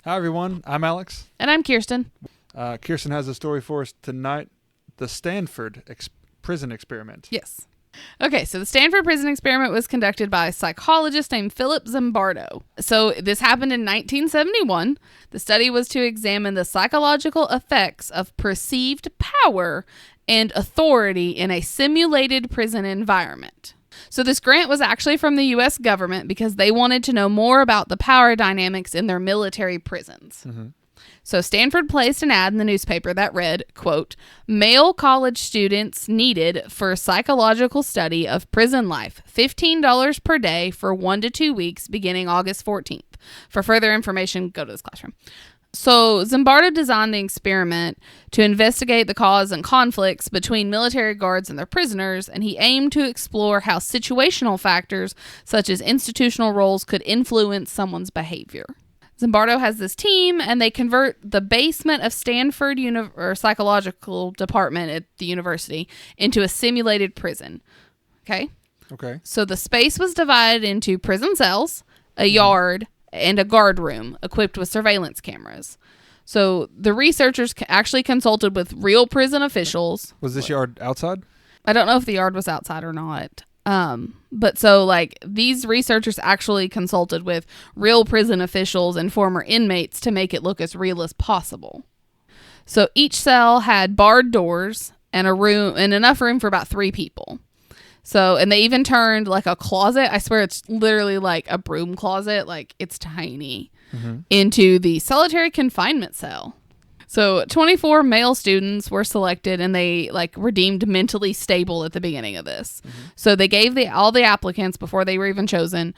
Hi, everyone. I'm Alex. And I'm Kirsten. Kirsten has a story for us tonight. The Stanford Prison Experiment. Yes. Okay, so the Stanford Prison Experiment was conducted by a psychologist named Philip Zimbardo. So this happened in 1971. The study was to examine the psychological effects of perceived power and authority in a simulated prison environment. So this grant was actually from the U.S. government because they wanted to know more about the power dynamics in their military prisons. Mm-hmm. So Stanford placed an ad in the newspaper that read, quote, "Male college students needed for psychological study of prison life, $15 per day for 1 to 2 weeks beginning August 14th. For further information, go to this classroom." So Zimbardo designed the experiment to investigate the cause and conflicts between military guards and their prisoners, and he aimed to explore how situational factors such as institutional roles could influence someone's behavior. Zimbardo has this team, and they convert the basement of Stanford psychological department at the university into a simulated prison. Okay? So the space was divided into prison cells, a yard, and a guard room equipped with surveillance cameras. So the researchers actually consulted with real prison officials. Was this yard outside? I don't know if the yard was outside or not. But so like these researchers actually consulted with real prison officials and former inmates to make it look as real as possible. So each cell had barred doors and enough room for about 3 people. So, and they even turned like a closet, I swear it's literally like a broom closet, like it's tiny, into the solitary confinement cell. So 24 male students were selected, and they were deemed mentally stable at the beginning of this. So they gave all the applicants, before they were even chosen,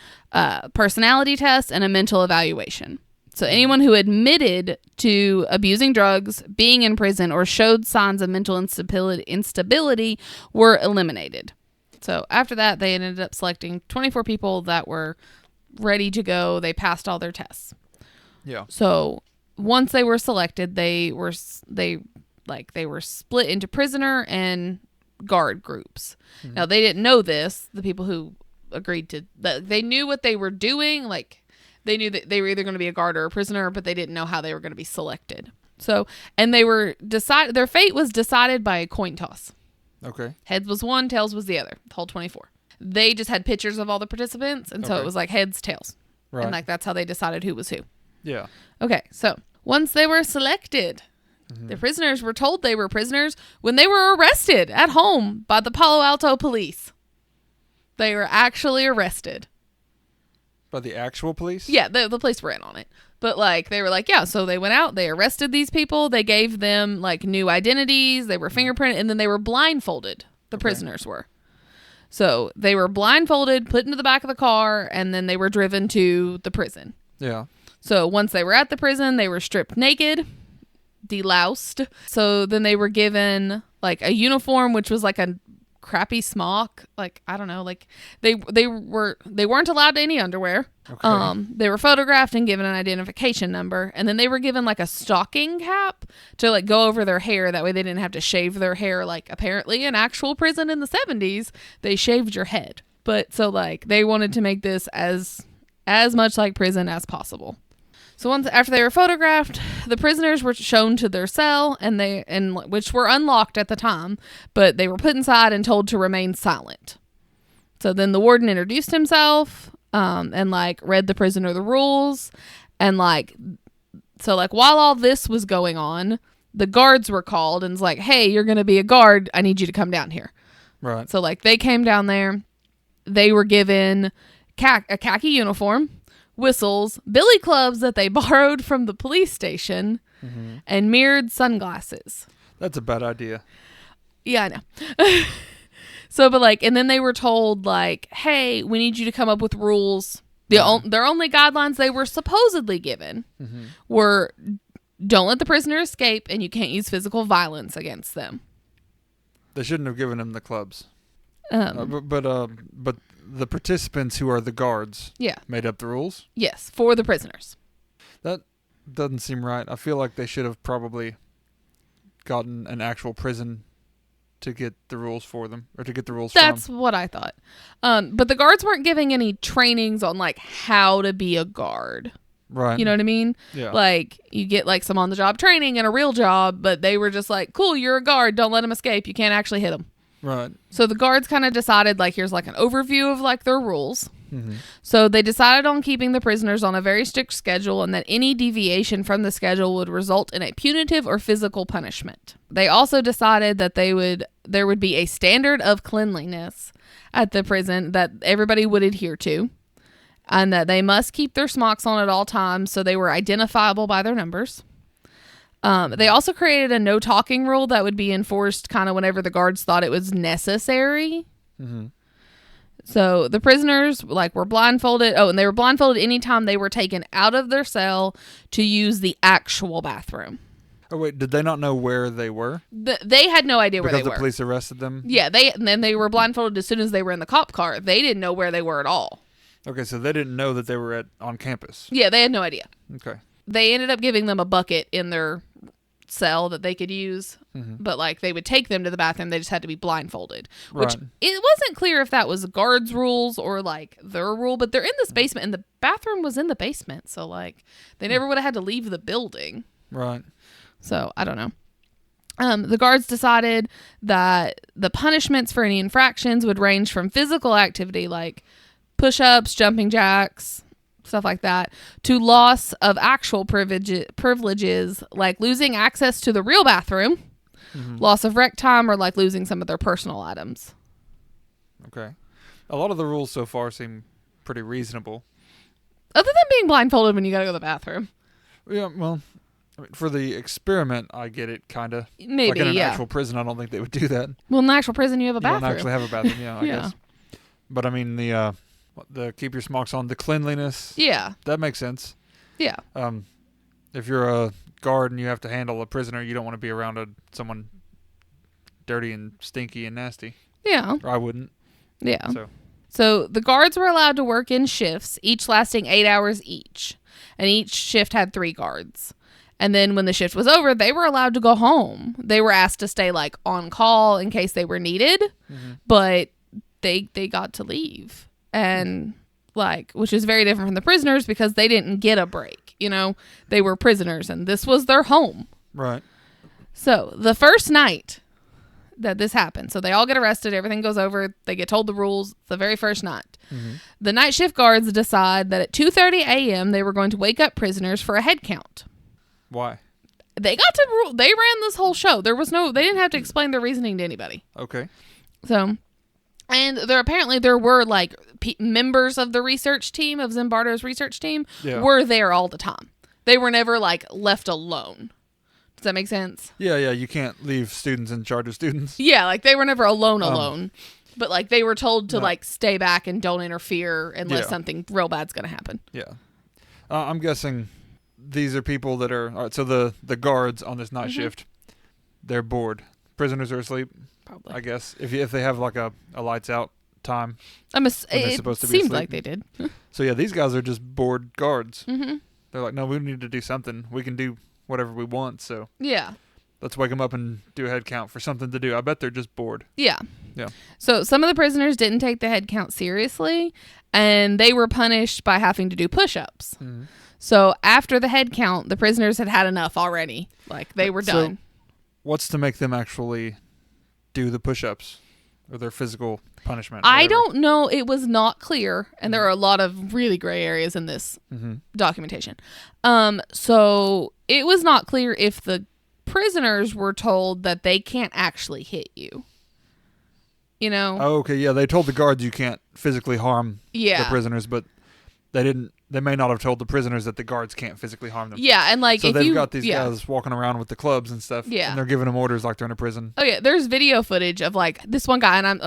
personality tests and a mental evaluation. So anyone who admitted to abusing drugs, being in prison, or showed signs of mental instability were eliminated. So after that, they ended up selecting 24 people that were ready to go. They passed all their tests. Yeah. So once they were selected, they were split into prisoner and guard groups. Mm-hmm. Now they didn't know this. The people who agreed to that, they knew what they were doing. Like they knew that they were either going to be a guard or a prisoner, but they didn't know how they were going to be selected. So, and their fate was decided by a coin toss. Okay. Heads was one, tails was the other. The whole 24. They just had pictures of all the participants, and so it was like heads, tails, right. And that's how they decided who was who. Yeah. Okay, so once they were selected, the prisoners were told they were prisoners when they were arrested at home by the Palo Alto police. They were actually arrested. By the actual police? Yeah, the police were in on it. But they were so they went out, they arrested these people, they gave them new identities, they were fingerprinted, and then they were blindfolded. The prisoners were. So they were blindfolded, put into the back of the car, and then they were driven to the prison. Yeah. So once they were at the prison, they were stripped naked, deloused. So then they were given a uniform, which was a crappy smock. I don't know, they weren't allowed any underwear. Okay. They were photographed and given an identification number, and then they were given a stocking cap to go over their hair. That way they didn't have to shave their hair. Apparently in actual prison in the 70s, they shaved your head. But so they wanted to make this as much like prison as possible. So after they were photographed, the prisoners were shown to their cell, which were unlocked at the time, but they were put inside and told to remain silent. So then the warden introduced himself, and read the prisoner the rules, and while all this was going on, the guards were called and was like, "Hey, you're gonna be a guard. I need you to come down here." Right. So they came down there. They were given a khaki uniform, whistles, billy clubs that they borrowed from the police station, and mirrored sunglasses. That's a bad idea. Yeah, I know. So, but and then they were told "Hey, we need you to come up with rules." Their only guidelines they were supposedly given were, don't let the prisoner escape, and you can't use physical violence against them. They shouldn't have given them the clubs. But the participants, who are the guards, made up the rules? Yes, for the prisoners. That doesn't seem right. I feel like they should have probably gotten an actual prison to get the rules for them, or to get the rules from. That's what I thought. But the guards weren't giving any trainings on how to be a guard. Right. You know what I mean? Yeah. Like, you get like some on-the-job training and a real job, but they were just like, cool, you're a guard. Don't let him escape. You can't actually hit him. Right. So the guards kind of decided, like, here's like an overview of like their rules. Mm-hmm. So they decided on keeping the prisoners on a very strict schedule and that any deviation from the schedule would result in a punitive or physical punishment. They also decided that there would be a standard of cleanliness at the prison that everybody would adhere to, and that they must keep their smocks on at all times so they were identifiable by their numbers. They also created a no talking rule that would be enforced kind of whenever the guards thought it was necessary. Mm-hmm. So the prisoners were blindfolded. Oh, and they were blindfolded anytime they were taken out of their cell to use the actual bathroom. Oh wait, did they not know where they were? They had no idea where they were. Because the police arrested them? Yeah, and then they were blindfolded as soon as they were in the cop car. They didn't know where they were at all. Okay, so they didn't know that they were on campus. Yeah, they had no idea. Okay. They ended up giving them a bucket in their cell that they could use, but like they would take them to the bathroom. They just had to be blindfolded, which it wasn't clear if that was guards' rules or like their rule, but they're in this basement and the bathroom was in the basement. So like they never would have had to leave the building. Right. So I don't know. The guards decided that the punishments for any infractions would range from physical activity like push-ups, jumping jacks, stuff like that, to loss of actual privileges like losing access to the real bathroom, loss of rec time, or like losing some of their personal items. Okay. A lot of the rules so far seem pretty reasonable. Other than being blindfolded when you gotta go to the bathroom. Yeah, well, I mean, for the experiment, I get it, kind of. Maybe, like in an yeah. actual prison, I don't think they would do that. Well, in the actual prison, you have a bathroom. You don't actually have a bathroom, yeah, I Yeah. guess. But I mean, the keep your smocks on, the cleanliness. Yeah. That makes sense. Yeah. If you're a guard and you have to handle a prisoner, you don't want to be around someone dirty and stinky and nasty. Yeah. Or I wouldn't. Yeah. So the guards were allowed to work in shifts, each lasting 8 hours each. And each shift had 3 guards. And then when the shift was over, they were allowed to go home. They were asked to stay like on call in case they were needed, but they got to leave. And like, which is very different from the prisoners because they didn't get a break. You know, they were prisoners and this was their home. Right. So the first night that this happened, so they all get arrested, everything goes over, they get told the rules the very first night. The night shift guards decide that at 2:30 a.m. they were going to wake up prisoners for a head count. Why? They got to rule. They ran this whole show. They didn't have to explain their reasoning to anybody. Okay. So, and there were like members of the research team, of Zimbardo's research team, were there all the time. They were never like left alone. Does that make sense? Yeah, you can't leave students in charge of students. Yeah, like they were never alone. But like they were told to like stay back and don't interfere unless something real bad's going to happen. Yeah. I'm guessing these are people that are, all right, so the guards on this night shift, they're bored. Prisoners are asleep, probably, I guess, if they have like a lights out time. It supposed to be seemed asleep. like they did. So yeah, these guys are just bored guards. They're like, no, we need to do something. We can do whatever we want, so yeah, let's wake them up and do a head count for something to do. I bet they're just bored. Yeah. Yeah. So some of the prisoners didn't take the head count seriously, and they were punished by having to do push-ups. So after the head count, the prisoners had enough already. Like, they were done. What's to make them actually do the push-ups or their physical punishment? I don't know. It was not clear, and there are a lot of really gray areas in this documentation. So it was not clear if the prisoners were told that they can't actually hit you. You know? Oh, okay, yeah. They told the guards you can't physically harm the prisoners, but they may not have told the prisoners that the guards can't physically harm them. Yeah, and like so they've got these guys walking around with the clubs and stuff, and they're giving them orders like they're in a prison. Oh yeah, there's video footage of like this one guy, and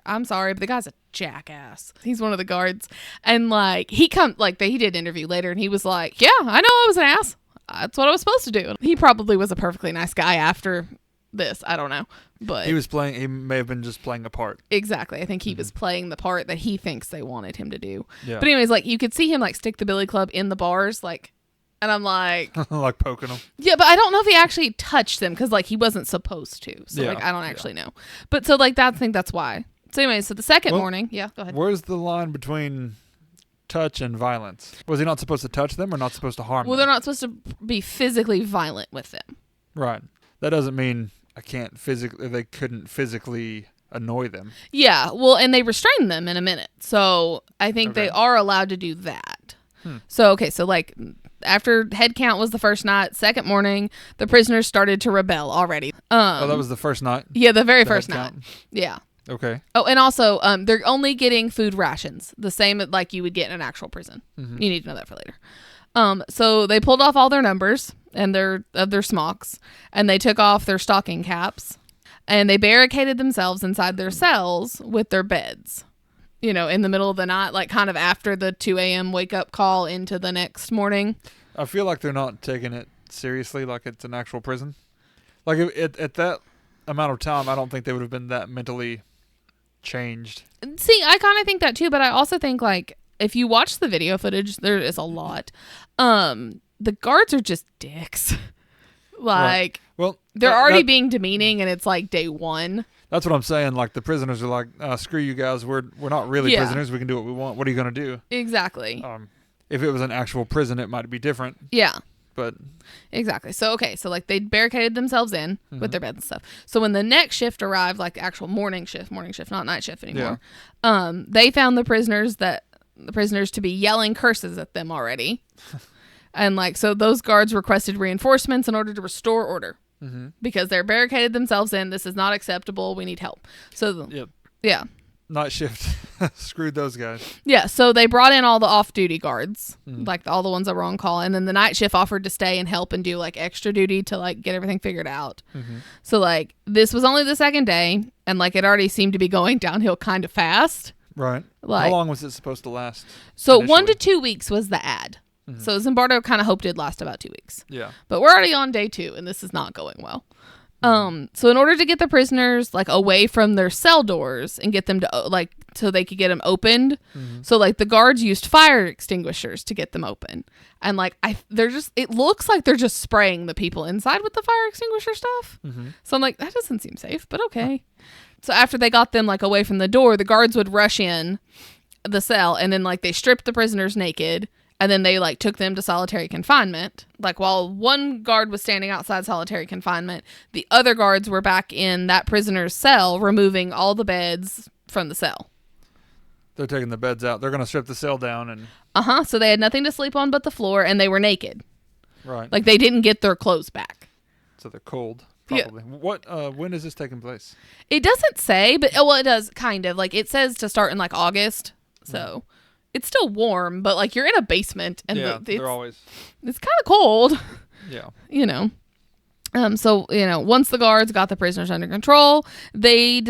I'm sorry, but the guy's a jackass. He's one of the guards, and like he did an interview later, and he was like, yeah, I know I was an ass. That's what I was supposed to do. He probably was a perfectly nice guy after this. I don't know. But he may have been just playing a part. Exactly. I think he was playing the part that he thinks they wanted him to do. Yeah. But anyways, like you could see him like stick the billy club in the bars, like, and I'm like, like poking them. Yeah, but I don't know if he actually touched them because like he wasn't supposed to. So like I don't actually know. But so like I think that's why. So anyway, so the second morning, go ahead. Where's the line between touch and violence. Was he not supposed to touch them or not supposed to harm Well, them? they're not supposed to be physically violent with them. Right. That doesn't mean they couldn't physically annoy them. Yeah, well, and they restrained them in a minute. So I think they are allowed to do that. So, like after head count was the first night, second morning, the prisoners started to rebel already. That was the first night? Yeah, the very first night. Yeah. Okay. Oh, and also, they're only getting food rations, the same like you would get in an actual prison. Mm-hmm. You need to know that for later. So they pulled off all their numbers and their smocks, and they took off their stocking caps, and they barricaded themselves inside their cells with their beds. You know, in the middle of the night, like kind of after the 2 a.m. wake up call into the next morning. I feel like they're not taking it seriously, like it's an actual prison. Like at that amount of time, I don't think they would have been that mentally changed. See, I kind of think that too, but I also think like if you watch the video footage, there is a lot. The guards are just dicks. Like, well, they're already being demeaning, and it's like day one. That's what I'm saying. Like the prisoners are like, screw you guys. We're not really prisoners. We can do what we want. What are you going to do? Exactly. If it was an actual prison, it might be different. Yeah. But exactly. So like they barricaded themselves in with their beds and stuff. So when the next shift arrived, like the actual morning shift, not night shift anymore. Yeah. They found the prisoners to be yelling curses at them already. And like, so those guards requested reinforcements in order to restore order. Mm-hmm. Because they're barricaded themselves in. This is not acceptable. We need help. So, yeah. Night shift screwed those guys. Yeah, so they brought in all the off-duty guards, like all the ones that were on call, and then the night shift offered to stay and help and do like extra duty to like get everything figured out. Mm-hmm. So like this was only the second day, and like it already seemed to be going downhill kind of fast. Right. Like, how long was it supposed to last? So initially? 1 to 2 weeks was the ad. Mm-hmm. So Zimbardo kind of hoped it'd last about 2 weeks. Yeah. But we're already on day 2, and this is not going well. So in order to get the prisoners like away from their cell doors and get them to like so they could get them opened, so like the guards used fire extinguishers to get them open, and like it looks like they're just spraying the people inside with the fire extinguisher stuff. So I'm like, that doesn't seem safe, but okay. So after they got them like away from the door, the guards would rush in the cell, and then like they stripped the prisoners naked. And then they like took them to solitary confinement. Like while one guard was standing outside solitary confinement, the other guards were back in that prisoner's cell, removing all the beds from the cell. They're taking the beds out. They're going to strip the cell down and... So they had nothing to sleep on but the floor, and they were naked. Right. Like they didn't get their clothes back. So they're cold, probably. Yeah. When is this taking place? It doesn't say, but it does kind of. Like it says to start in like August. So... It's still warm, but like you're in a basement, and they're always. It's kind of cold. Yeah. You know. So once the guards got the prisoners under control, the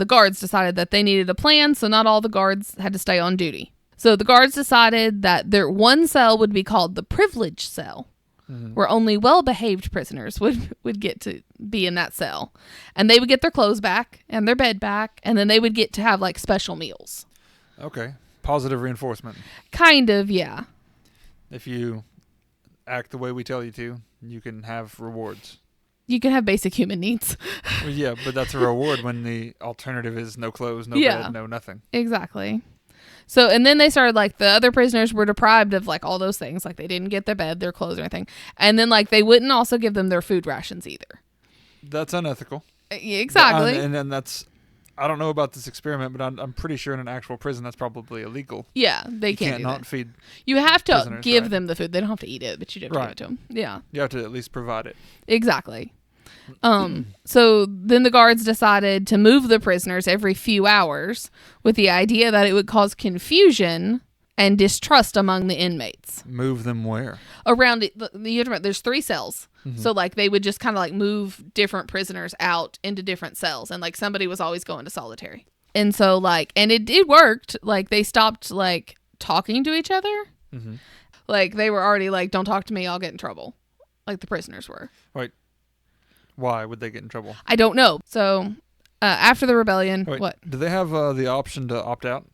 guards decided that they needed a plan, so not all the guards had to stay on duty. So the guards decided that their one cell would be called the privileged cell, where only well-behaved prisoners would get to be in that cell, and they would get their clothes back and their bed back, and then they would get to have like special meals. Okay. Positive reinforcement. Kind of, yeah. If you act the way we tell you to, you can have rewards. You can have basic human needs. Well, yeah, but that's a reward when the alternative is no clothes, no bed, no nothing. Exactly. So, and then they started, like, the other prisoners were deprived of, like, all those things. Like, they didn't get their bed, their clothes, or anything. And then, like, they wouldn't also give them their food rations either. That's unethical. Exactly. And then that's... I don't know about this experiment, but I'm pretty sure in an actual prison that's probably illegal. Yeah, they can't not feed. You have to give them the food. They don't have to eat it, but you do have to give it to them. Yeah. You have to at least provide it. Exactly. So then the guards decided to move the prisoners every few hours with the idea that it would cause confusion and distrust among the inmates. Move them where? Around there's 3 cells. Mm-hmm. So like they would just kind of like move different prisoners out into different cells, and like somebody was always going to solitary. And so like, and it worked. Like they stopped like talking to each other. Mm-hmm. Like they were already like, don't talk to me, I'll get in trouble. Like the prisoners were. Wait, why would they get in trouble? I don't know. So after the rebellion, what? Do they have the option to opt out?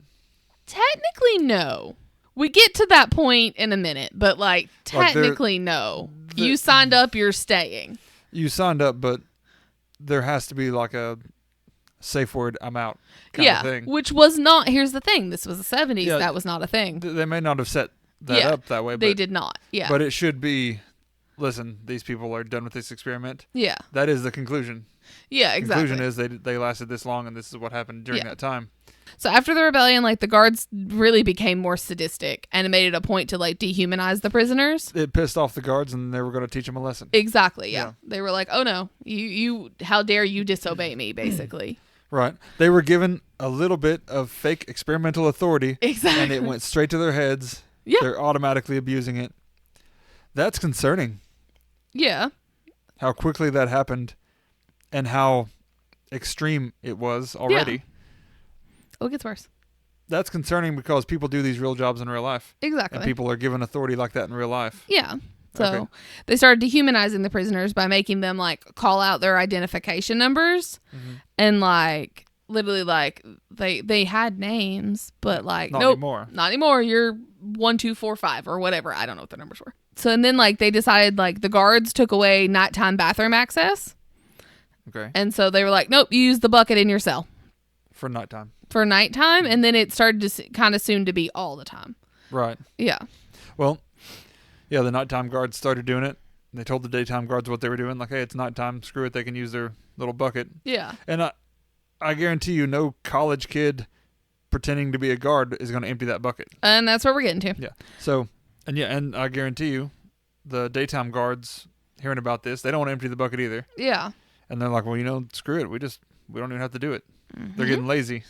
Technically, no. We get to that point in a minute, but like technically, no. You signed up, you're staying. You signed up, but there has to be like a safe word, I'm out kind of thing. Which was not, here's the thing, this was the 70s, Yeah, that was not a thing. They may not have set that up that way. They did not, But it should be, listen, these people are done with this experiment. Yeah. That is the conclusion. Yeah, exactly. The conclusion is they lasted this long, and this is what happened during that time. So after the rebellion, like, the guards really became more sadistic and made it a point to, like, dehumanize the prisoners. It pissed off the guards, and they were going to teach them a lesson. Exactly, yeah. They were like, oh, no, you how dare you disobey me, basically. Right. They were given a little bit of fake experimental authority. Exactly. And it went straight to their heads. Yeah. They're automatically abusing it. That's concerning. Yeah. How quickly that happened and how extreme it was already. Yeah. Oh, it gets worse. That's concerning because people do these real jobs in real life. Exactly. And people are given authority like that in real life. Yeah. So they started dehumanizing the prisoners by making them, like, call out their identification numbers. Mm-hmm. And, like, literally, like, they had names, but, like, not nope, anymore. Not anymore. You're 1245 or whatever. I don't know what the numbers were. So, and then, like, they decided, like, the guards took away nighttime bathroom access. Okay. And so they were like, nope, you use the bucket in your cell. For nighttime. For nighttime. And then it started to kind of soon to be all the time. Right. Yeah. Well, yeah, the nighttime guards started doing it. They told the daytime guards what they were doing. Like, hey, it's nighttime. Screw it. They can use their little bucket. Yeah. And I guarantee you no college kid pretending to be a guard is going to empty that bucket. And that's what we're getting to. Yeah. So, and I guarantee you the daytime guards hearing about this, they don't want to empty the bucket either. Yeah. And they're like, well, screw it. We don't even have to do it. Mm-hmm. They're getting lazy.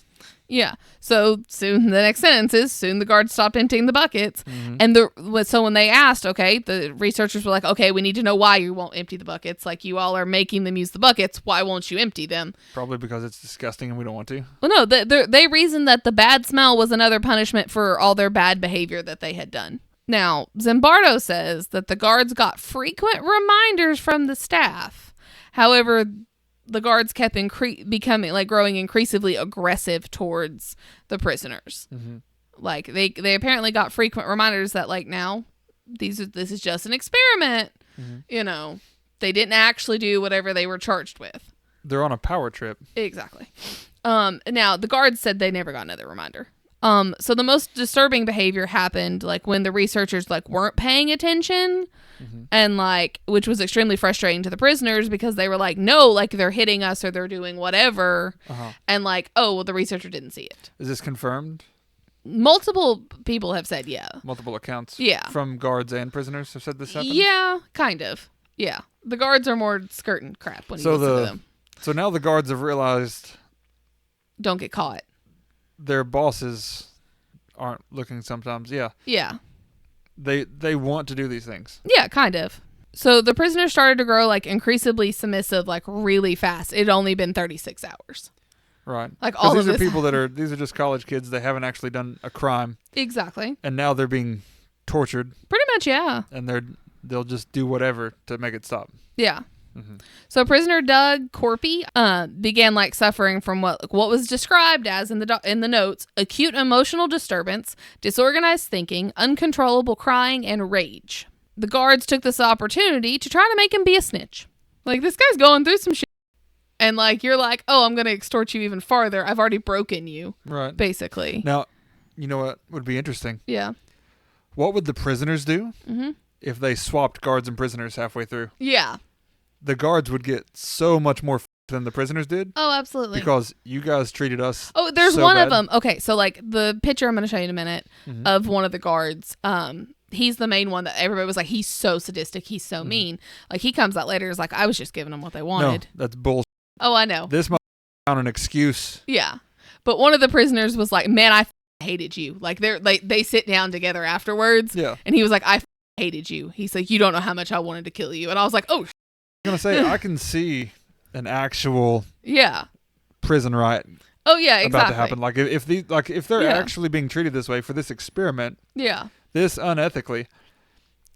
Yeah. So soon, the next sentence is, soon the guards stopped emptying the buckets. Mm-hmm. And so when they asked, okay, the researchers were like, okay, we need to know why you won't empty the buckets. Like, you all are making them use the buckets. Why won't you empty them? Probably because it's disgusting and we don't want to. Well, no, they reasoned that the bad smell was another punishment for all their bad behavior that they had done. Now, Zimbardo says that the guards got frequent reminders from the staff. However, the guards kept growing increasingly aggressive towards the prisoners. Mm-hmm. Like, they apparently got frequent reminders that, like, now this is just an experiment. Mm-hmm. You know, they didn't actually do whatever they were charged with. They're on a power trip. Exactly. Now the guards said they never got another reminder. So the most disturbing behavior happened, like, when the researchers, like, weren't paying attention. Mm-hmm. And, like, which was extremely frustrating to the prisoners because they were like, no, like, they're hitting us or they're doing whatever. Uh-huh. And, like, oh, well, the researcher didn't see it. Is this confirmed? Multiple people have said, yeah. Multiple accounts? Yeah. From guards and prisoners have said this happened? Yeah, kind of. Yeah. The guards are more skirting crap when you listen to them. So now the guards have realized... Don't get caught. Their bosses aren't looking sometimes. Yeah. Yeah. They want to do these things. Yeah, kind of. So the prisoners started to grow, like, increasingly submissive, like, really fast. It had only been 36 hours. Right. Like, all of these are people these are just college kids. They haven't actually done a crime. Exactly. And now they're being tortured. Pretty much, yeah. And they'll just do whatever to make it stop. Yeah. Mm-hmm. So prisoner Doug Corpy began, like, suffering from what was described as in the notes: acute emotional disturbance, disorganized thinking, uncontrollable crying, and rage. The guards took this opportunity to try to make him be a snitch. Like, this guy's going through some shit, and, like, you're like, oh, I'm gonna extort you even farther. I've already broken you, right? Basically. Now, you know what would be interesting? Yeah. What would the prisoners do mm-hmm. if they swapped guards and prisoners halfway through? Yeah. The guards would get so much more than the prisoners did. Oh, absolutely. Because you guys treated us. Oh, there's so one bad. of them. Okay, so, like, the picture I'm going to show you in a minute mm-hmm. of one of the guards. He's the main one that everybody was like, he's so sadistic, he's so mm-hmm. mean. Like, he comes out later, is like, I was just giving them what they wanted. No, that's bullshit. Oh, I know. This found an excuse. Yeah, but one of the prisoners was like, man, I hated you. Like, they sit down together afterwards. Yeah, and he was like, I hated you. He's like, you don't know how much I wanted to kill you. And I was like, oh. I'm gonna say I can see an actual prison riot. Oh yeah, exactly. About to happen. Like, if they're actually being treated this way for this experiment. Yeah. This unethically.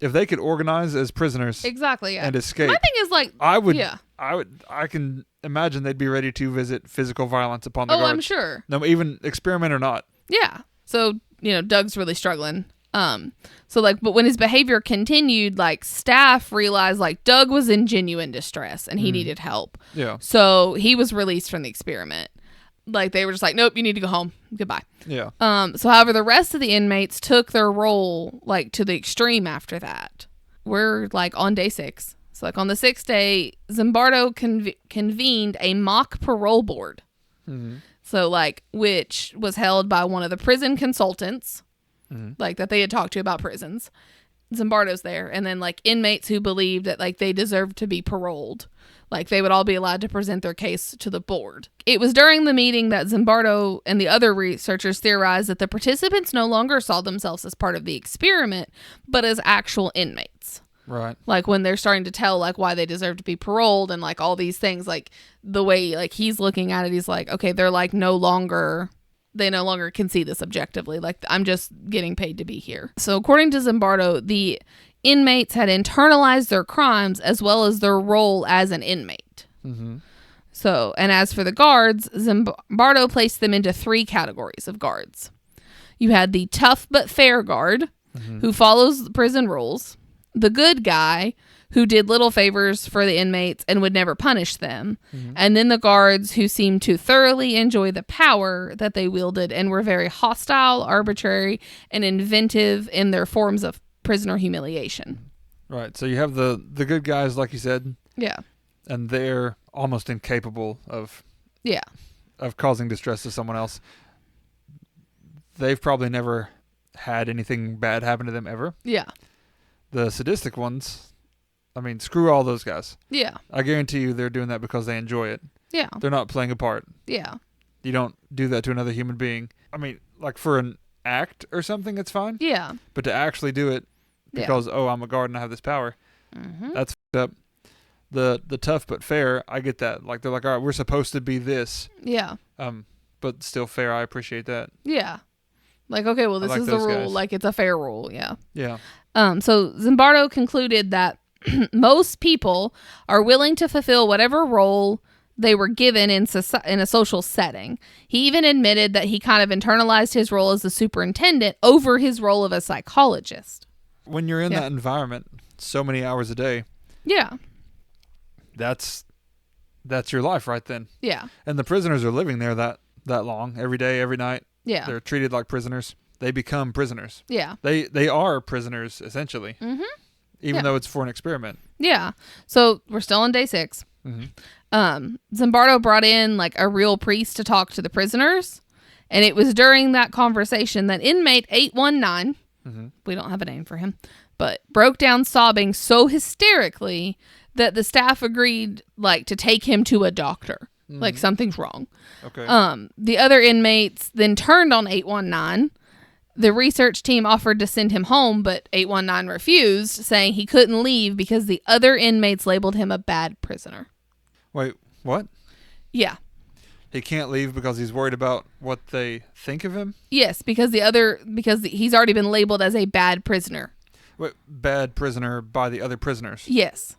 If they could organize as prisoners. Exactly. Yeah. And escape. My thing is, like, I can imagine they'd be ready to visit physical violence upon the guards. Oh, I'm sure. No, even experiment or not. Yeah. So, Doug's really struggling. So, like, but when his behavior continued, like, staff realized, like, Doug was in genuine distress and he needed help. Yeah. So he was released from the experiment. Like, they were just like, nope, you need to go home. Goodbye. Yeah. So, however, the rest of the inmates took their role, like, to the extreme after that. We're, like, on day 6. So, like, on the 6th day, Zimbardo convened a mock parole board. Mm-hmm. So, like, which was held by one of the prison consultants, like, that they had talked to about prisons. Zimbardo's there. And then, like, inmates who believed that, like, they deserved to be paroled. Like, they would all be allowed to present their case to the board. It was during the meeting that Zimbardo and the other researchers theorized that the participants no longer saw themselves as part of the experiment, but as actual inmates. Right. Like, when they're starting to tell, like, why they deserve to be paroled and, like, all these things, like, the way, like, he's looking at it, he's like, okay, they're, like, they no longer can see this objectively. Like, I'm just getting paid to be here. So, according to Zimbardo, the inmates had internalized their crimes as well as their role as an inmate. Mm-hmm. So, and as for the guards, Zimbardo placed them into 3 categories of guards. You had the tough but fair guard, who follows the prison rules, the good guy, who did little favors for the inmates and would never punish them, and then the guards who seemed to thoroughly enjoy the power that they wielded and were very hostile, arbitrary, and inventive in their forms of prisoner humiliation. Right. So you have the good guys, like you said. Yeah. And they're almost incapable of causing distress to someone else. They've probably never had anything bad happen to them ever. Yeah. The sadistic ones, I mean, screw all those guys. Yeah. I guarantee you they're doing that because they enjoy it. Yeah. They're not playing a part. Yeah. You don't do that to another human being. I mean, like for an act or something, it's fine. Yeah. But to actually do it because, oh, I'm a guard and I have this power, that's fucked up. The tough but fair, I get that. Like, they're like, all right, we're supposed to be this. Yeah. But still fair, I appreciate that. Yeah. Like, okay, well, this like is the rule. guys. Like, it's a fair rule. Yeah. Yeah. So Zimbardo concluded that most people are willing to fulfill whatever role they were given in a social setting. He even admitted that he kind of internalized his role as a superintendent over his role of a psychologist. When you're in that environment so many hours a day, that's your life right then. Yeah. And the prisoners are living there that long, every day, every night. Yeah. They're treated like prisoners. They become prisoners. Yeah. They are prisoners, essentially. Mm-hmm. Even though it's for an experiment. Yeah. So we're still on day 6. Mm-hmm. Zimbardo brought in like a real priest to talk to the prisoners. And it was during that conversation that inmate 819, we don't have a name for him, but broke down sobbing so hysterically that the staff agreed like to take him to a doctor. Like something's wrong. Okay. The other inmates then turned on 819. The research team offered to send him home, but 819 refused, saying he couldn't leave because the other inmates labeled him a bad prisoner. Wait, what? Yeah. He can't leave because he's worried about what they think of him? Yes, because he's already been labeled as a bad prisoner. Wait, bad prisoner by the other prisoners? Yes.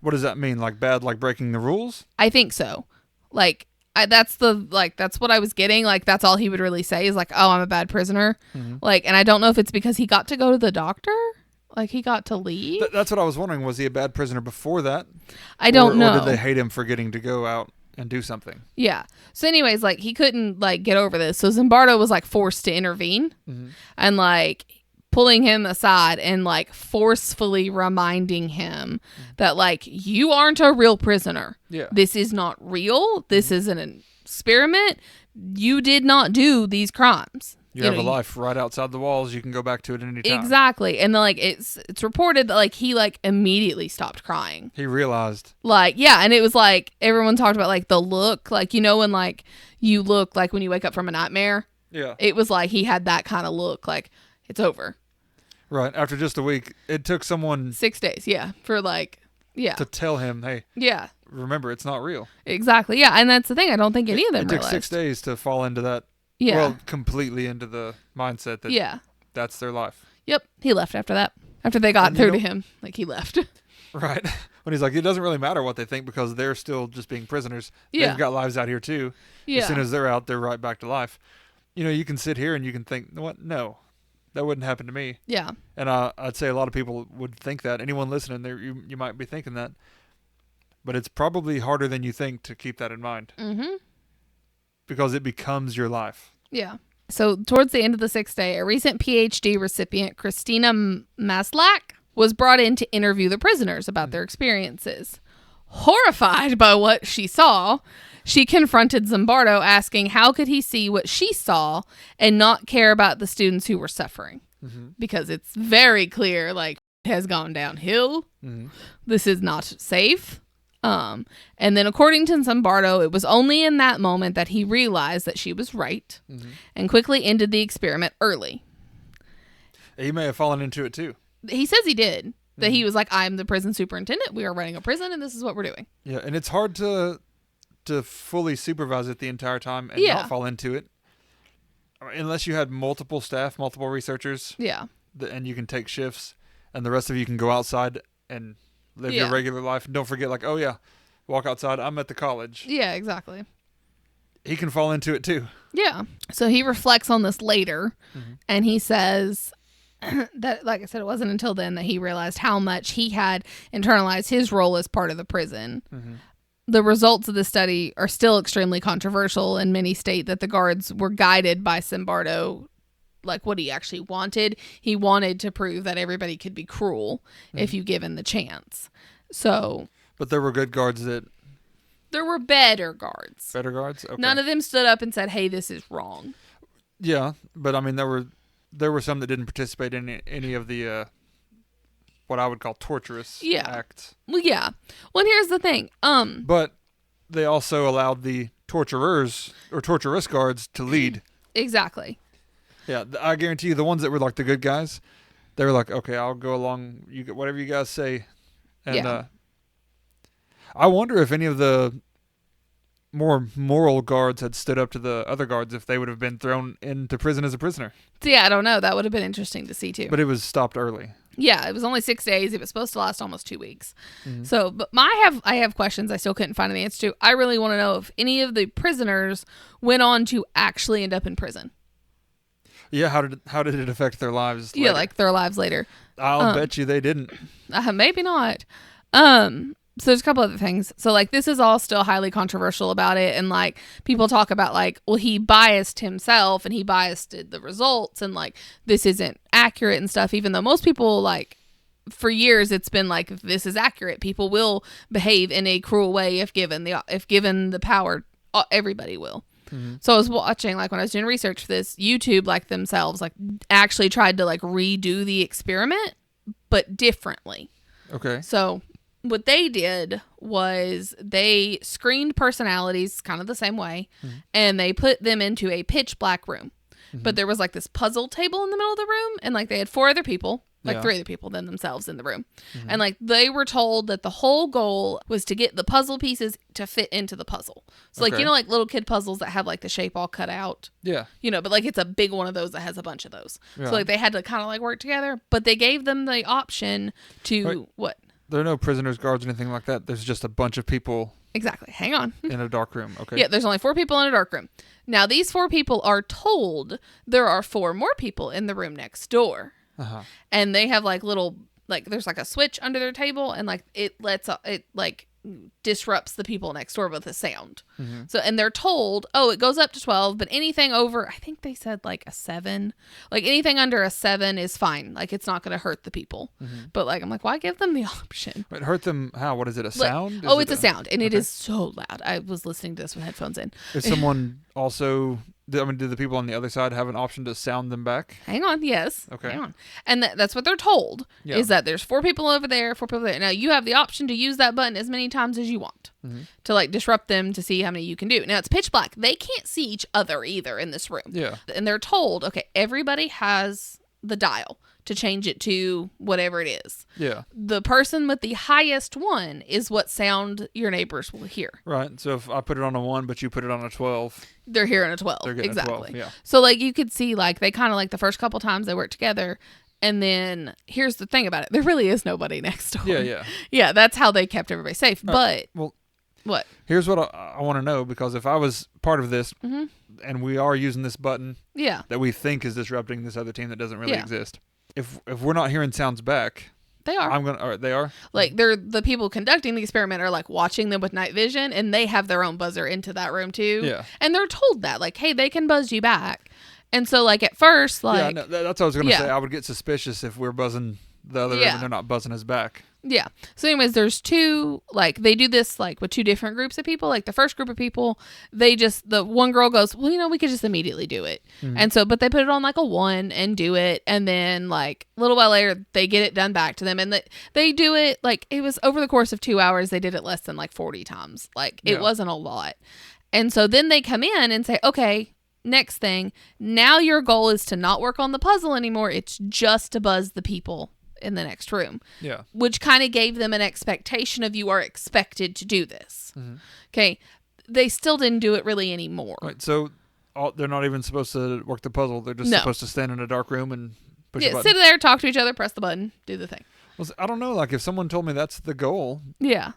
What does that mean? Like bad, like breaking the rules? I think so. Like, that's what I was getting. Like, that's all he would really say is like, oh, I'm a bad prisoner. Like, and I don't know if it's because he got to go to the doctor. Like, he got to leave. That's what I was wondering. Was he a bad prisoner before that? I don't know. Or did they hate him for getting to go out and do something? Yeah. So anyways, like, he couldn't like get over this. So Zimbardo was like forced to intervene and like pulling him aside and like forcefully reminding him that like, you aren't a real prisoner. Yeah. This is not real. This is an experiment. You did not do these crimes. You have a life right outside the walls. You can go back to it at any time. Exactly. And then, like, it's reported that like he like immediately stopped crying. He realized. Like, yeah, and it was like everyone talked about like the look, like, you know, when like you look like when you wake up from a nightmare. Yeah. It was like he had that kind of look, like it's over. Right. After just a week, it took someone 6 days, for like, to tell him, hey, remember, it's not real. Exactly. Yeah, and that's the thing. I don't think any of them It took realized. 6 days to fall into that. Yeah. Well, completely into the mindset that that's their life. Yep. He left after that. After they got through to him, like he left. Right. When he's like, it doesn't really matter what they think because they're still just being prisoners. Yeah. They've got lives out here too. Yeah. As soon as they're out, they're right back to life. You know, you can sit here and you can think, what? No, that wouldn't happen to me. Yeah. And I'd say a lot of people would think that. Anyone listening there, you might be thinking that. But it's probably harder than you think to keep that in mind. Mm-hmm. because it becomes your life. Yeah. So towards the end of the 6th day, a recent PhD recipient, Christina Maslach, was brought in to interview the prisoners about their experiences. Horrified by what she saw, she confronted Zimbardo, asking how could he see what she saw and not care about the students who were suffering? Because it's very clear, like, it has gone downhill. This is not safe. And then according to Zimbardo, it was only in that moment that he realized that she was right and quickly ended the experiment early. He may have fallen into it too. He says he did. That he was like, I'm the prison superintendent. We are running a prison, and this is what we're doing. Yeah, and it's hard to fully supervise it the entire time and not fall into it. Unless you had multiple staff, multiple researchers. Yeah. And you can take shifts, and the rest of you can go outside and live your regular life. And don't forget, like, oh, yeah, walk outside. I'm at the college. Yeah, exactly. He can fall into it, too. Yeah. So he reflects on this later, and he says that, like I said, it wasn't until then that he realized how much he had internalized his role as part of the prison. The results of the study are still extremely controversial, and many state that the guards were guided by Zimbardo, like what he actually wanted. He wanted to prove that everybody could be cruel if you given the chance. So, but there were good guards that... There were better guards. Better guards? Okay. None of them stood up and said, hey, this is wrong. Yeah, but I mean, there were some that didn't participate in any of the what I would call torturous acts. Well, yeah. Well, here's the thing. But they also allowed the torturers or torturous guards to lead. Exactly. Yeah, I guarantee you, the ones that were like the good guys, they were like, okay, I'll go along. You whatever you guys say, and I wonder if any of the more moral guards had stood up to the other guards, if they would have been thrown into prison as a prisoner. So, yeah, I don't know. That would have been interesting to see too. But it was stopped early. Yeah, it was only 6 days. It was supposed to last almost 2 weeks. So, but I have questions I still couldn't find an answer to. I really want to know if any of the prisoners went on to actually end up in prison. Yeah, how did it affect their lives later? Yeah, like their lives later. I'll bet you they didn't. Maybe not. So there's a couple other things. So like this is all still highly controversial about it, and like people talk about like, well, he biased himself and he biased the results, and like this isn't accurate and stuff, even though most people, like, for years it's been like, this is accurate. People will behave in a cruel way if given the power. Everybody will. So I was watching, like when I was doing research for this, YouTube, like themselves, like actually tried to like redo the experiment, but differently. Okay. So what they did was they screened personalities kind of the same way, and they put them into a pitch black room. But there was like this puzzle table in the middle of the room, and like they had 4 other people, like 3 other people than themselves in the room. And like they were told that the whole goal was to get the puzzle pieces to fit into the puzzle. So like, you know, like little kid puzzles that have like the shape all cut out. Yeah. You know, but like it's a big one of those that has a bunch of those. Yeah. So like they had to kind of like work together, but they gave them the option to what? There are no prisoners, guards, or anything like that. There's just a bunch of people. Exactly. Hang on. In a dark room. Okay. Yeah, there's only 4 people in a dark room. Now, these 4 people are told there are 4 more people in the room next door. And they have like little, like there's like a switch under their table, and like it like disrupts the people next door with a sound. So, and they're told, oh, it goes up to 12, but anything over, I think they said like a 7, like anything under a 7 is fine. Like it's not going to hurt the people. But like, I'm like, why give them the option? It hurt them how? What is it? A sound? It's a sound, and it is so loud. I was listening to this with headphones in. Is someone also... do the people on the other side have an option to sound them back? Hang on, yes. Okay. Hang on. And that's what they're told, is that there's 4 people over there, 4 people there. Now, you have the option to use that button as many times as you want to, like, disrupt them to see how many you can do. Now, it's pitch black. They can't see each other either in this room. Yeah. And they're told, okay, everybody has the dial to change it to whatever it is. Yeah. The person with the highest one is what sound your neighbors will hear. Right. So if I put it on a 1, but you put it on a 12. They're hearing a 12. They're getting exactly. A 12, yeah. So like you could see like they kind of like the first couple times they work together. And then here's the thing about it. There really is nobody next door. Yeah, yeah. Yeah, that's how they kept everybody safe. But well, what? Here's what I want to know, because if I was part of this and we are using this button that we think is disrupting this other team that doesn't really exist. If we're not hearing sounds back, They are. All right, they are? Like, they're the people conducting the experiment are like watching them with night vision, and they have their own buzzer into that room too. Yeah. And they're told that, like, hey, they can buzz you back. And so, like, at first, like, yeah, no, that's what I was gonna say. I would get suspicious if we're buzzing the other room and they're not buzzing us back. Yeah. So anyways, there's two, like, they do this like with two different groups of people. Like the first group of people, the one girl goes, well, we could just immediately do it. Mm-hmm. And so, but they put it on like a 1 and do it. And then like a little while later, they get it done back to them. And they do it, like, it was over the course of 2 hours. They did it less than like 40 times. Like it wasn't a lot. And so then they come in and say, okay, next thing, now your goal is to not work on the puzzle anymore. It's just to buzz the people in the next room. Yeah. Which kind of gave them an expectation of you are expected to do this. Mm-hmm. Okay. They still didn't do it really anymore. Right. So they're not even supposed to work the puzzle. They're just supposed to stand in a dark room and push a button. Sit there, talk to each other, press the button, do the thing. Well, I don't know. Like if someone told me that's the goal. Yeah.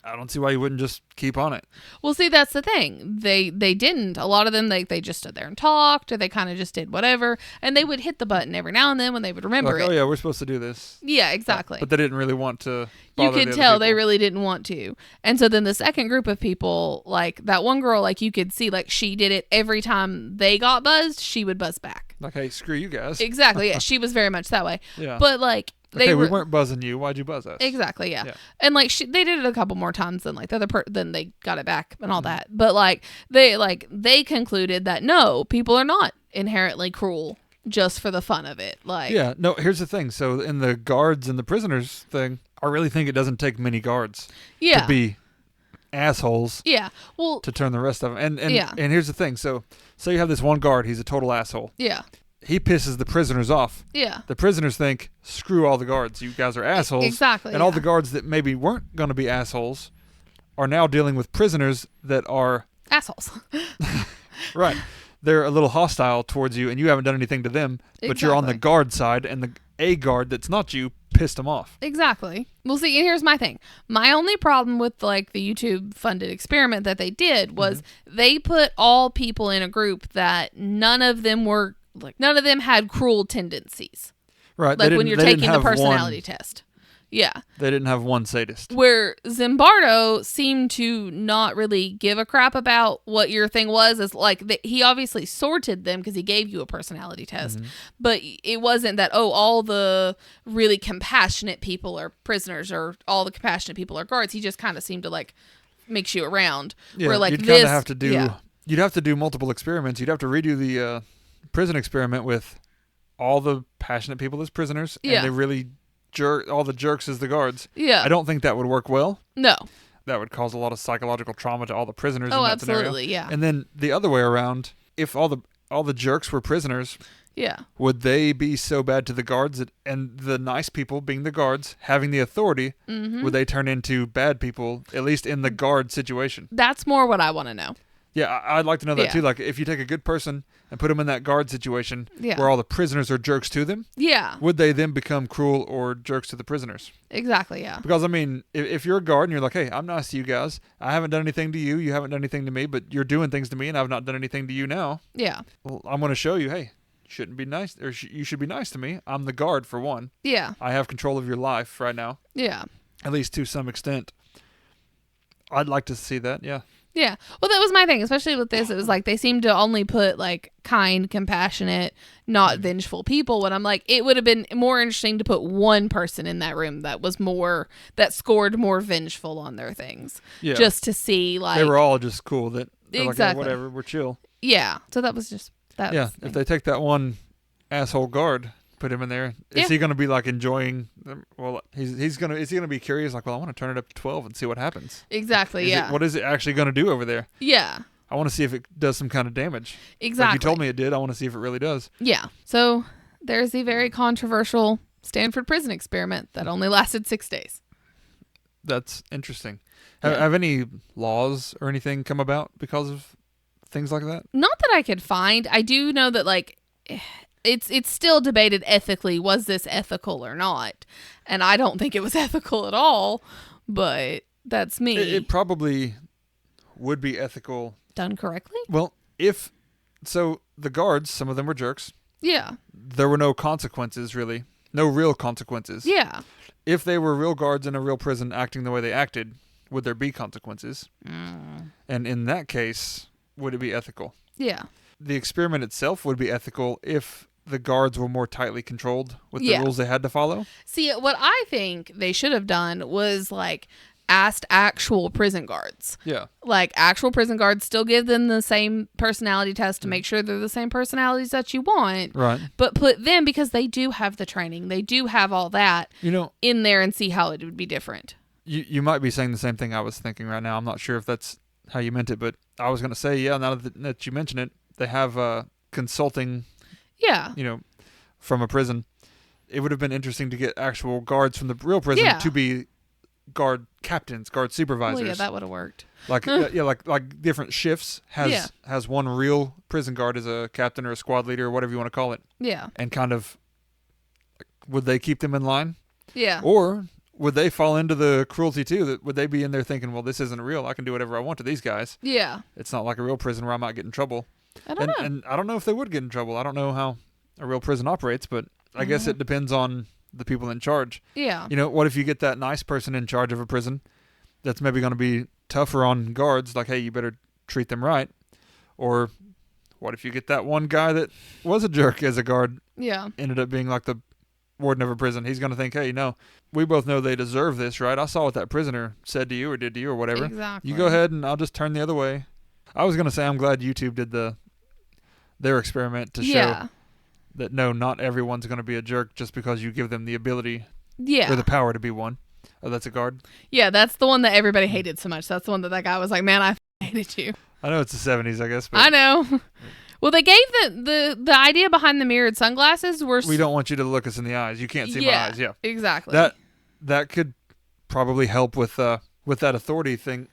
I don't see why you wouldn't just keep on it. Well, see, that's the thing. They didn't. A lot of them, they just stood there and talked, or they kind of just did whatever, and they would hit the button every now and then when they would remember it. Oh, yeah, we're supposed to do this. Yeah, exactly. But they didn't really want to you could tell they really didn't want to. And so then the second group of people, like that one girl, like you could see, like she did it every time they got buzzed, she would buzz back. Like, hey, screw you guys. Exactly, yeah. She was very much that way. Yeah. But like, we weren't buzzing you. Why'd you buzz us? Exactly, yeah. And like they did it a couple more times than like the other then they got it back and all that. But like they concluded that no, people are not inherently cruel just for the fun of it. Like, yeah, no, here's the thing. So in the guards and the prisoners thing, I really think it doesn't take many guards to be assholes. Yeah. Well, to turn the rest of them. And here's the thing. So you have this one guard, he's a total asshole. Yeah. He pisses the prisoners off. Yeah. The prisoners think, screw all the guards. You guys are assholes. Exactly. And all the guards that maybe weren't going to be assholes are now dealing with prisoners that are... assholes. Right. They're a little hostile towards you, and you haven't done anything to them, but you're on the guard side, and a guard that's not you pissed them off. Exactly. Well, see, and here's my thing. My only problem with like the YouTube-funded experiment that they did was they put all people in a group that none of them had cruel tendencies. Right. Like when you're taking the personality test. Yeah. They didn't have one sadist. Where Zimbardo seemed to not really give a crap about what your thing was. Is like he obviously sorted them because he gave you a personality test. But it wasn't that, all the really compassionate people are prisoners or all the compassionate people are guards. He just kind of seemed to like mix you around. Yeah, where like you'd kind of have to do... You'd have to do multiple experiments. You'd have to redo the prison experiment with all the passionate people as prisoners. And they really... all the jerks as the guards. Yeah. I don't think that would work well. No. That would cause a lot of psychological trauma to all the prisoners in that scenario. Absolutely, yeah. And then the other way around, if all the jerks were prisoners, would they be so bad to the guards and the nice people being the guards having the authority, would they turn into bad people, at least in the guard situation? That's more what I want to know. Yeah, I'd like to know that too. Like, if you take a good person and put them in that guard situation where all the prisoners are jerks to them, would they then become cruel or jerks to the prisoners? Exactly, yeah. Because, I mean, if you're a guard and you're like, hey, I'm nice to you guys. I haven't done anything to you. You haven't done anything to me, but you're doing things to me and I've not done anything to you now. Yeah. Well, I'm going to show you, hey, you shouldn't be nice, or you should be nice to me. I'm the guard, for one. Yeah. I have control of your life right now. Yeah. At least to some extent. I'd like to see that, yeah. Yeah. Well, that was my thing, especially with this. It was like they seemed to only put like kind, compassionate, not vengeful people. When I'm like, it would have been more interesting to put one person in that room that scored more vengeful on their things. Yeah. Just to see like. They were all just cool. Like, exactly. Whatever, we're chill. Yeah. So that was just that. Yeah. If they take that one asshole guard, put him in there, is he going to be like enjoying them? Well, is he going to be curious, like, well, I want to turn it up to 12 and see what happens? Exactly. What is it actually going to do over there? Yeah. I want to see if it does some kind of damage. Exactly. Like you told me it did. I want to see if it really does. Yeah. So there's the very controversial Stanford Prison experiment that only lasted 6 days. That's interesting. Have any laws or anything come about because of things like that? Not that I could find. I do know that like it's still debated ethically, was this ethical or not? And I don't think it was ethical at all, but that's me. It probably would be ethical. Done correctly? Well, so the guards, some of them were jerks. Yeah. There were no consequences, really. No real consequences. Yeah. if they were real guards in a real prison acting the way they acted, would there be consequences? And in that case, would it be ethical? Yeah. The experiment itself would be ethical if the guards were more tightly controlled with the rules they had to follow. See, what I think they should have done was like asked actual prison guards. Yeah. Like actual prison guards, still give them the same personality test to make sure they're the same personalities that you want. Right. But put them, because they do have the training, they do have all that in there, and see how it would be different. You might be saying the same thing I was thinking right now. I'm not sure if that's how you meant it, but I was going to say, now that you mention it, they have consulting, from a prison. It would have been interesting to get actual guards from the real prison to be guard captains, guard supervisors. Well, yeah, that would have worked. Like like different shifts has one real prison guard as a captain or a squad leader or whatever you want to call it. Yeah. And kind of, would they keep them in line? Yeah. Or would they fall into the cruelty too? Would they be in there thinking, well, this isn't real. I can do whatever I want to these guys. Yeah. It's not like a real prison where I might get in trouble. I don't know. And I don't know if they would get in trouble. I don't know how a real prison operates, but I guess it depends on the people in charge. Yeah. What if you get that nice person in charge of a prison that's maybe going to be tougher on guards, like, hey, you better treat them right? Or what if you get that one guy that was a jerk as a guard, ended up being like the warden of a prison? He's going to think, hey, we both know they deserve this, right? I saw what that prisoner said to you or did to you or whatever. Exactly. You go ahead and I'll just turn the other way. I was going to say I'm glad YouTube did their experiment to show that no, not everyone's going to be a jerk just because you give them the ability or the power to be one. Oh, that's a guard? Yeah, that's the one that everybody hated so much. That's the one that guy was like, man, I hated you. I know it's the 70s, I guess. But I know. Well, they gave the idea behind the mirrored sunglasses were... We don't want you to look us in the eyes. You can't see my eyes. Yeah, exactly. That could probably help with that authority thing.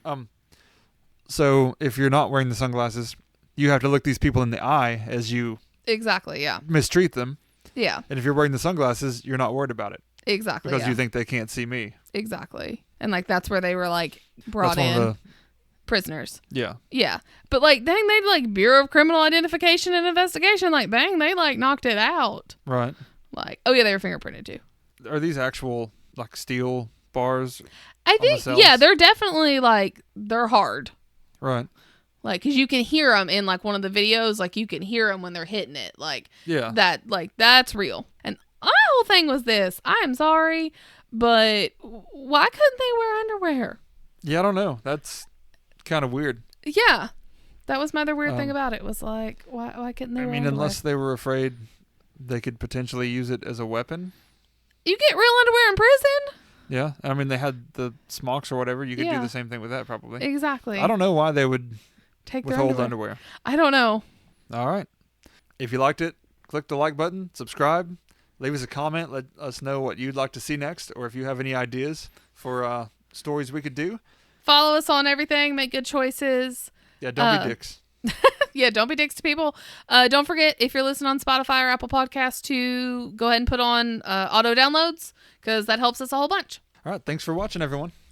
So if you're not wearing the sunglasses, you have to look these people in the eye as you... Exactly, yeah. Mistreat them. Yeah. And if you're wearing the sunglasses, you're not worried about it. Exactly. Because you think they can't see me. Exactly. And that's where they were brought in prisoners. Yeah. Yeah. But dang, they Bureau of Criminal Identification and Investigation, bang, they knocked it out. Right. Oh yeah, they were fingerprinted too. Are these actual steel bars? I think they're definitely they're hard. Right. Because you can hear them in one of the videos, you can hear them when they're hitting it. That's real. And my whole thing was this. I'm sorry, but why couldn't they wear underwear? Yeah, I don't know. That's kind of weird. Yeah. That was my other weird thing about it was why couldn't they wear underwear? Unless they were afraid they could potentially use it as a weapon. You get real underwear in prison? Yeah. They had the smocks or whatever. You could do the same thing with that probably. Exactly. I don't know why they would take withhold underwear. I don't know. All right. If you liked it, click the like button, subscribe, leave us a comment, let us know what you'd like to see next, or if you have any ideas for stories we could do. Follow us on everything, make good choices. Yeah, don't be dicks. Yeah, don't be dicks to people. Don't forget, if you're listening on Spotify or Apple Podcasts, to go ahead and put on auto downloads, because that helps us a whole bunch. All right, thanks for watching, everyone.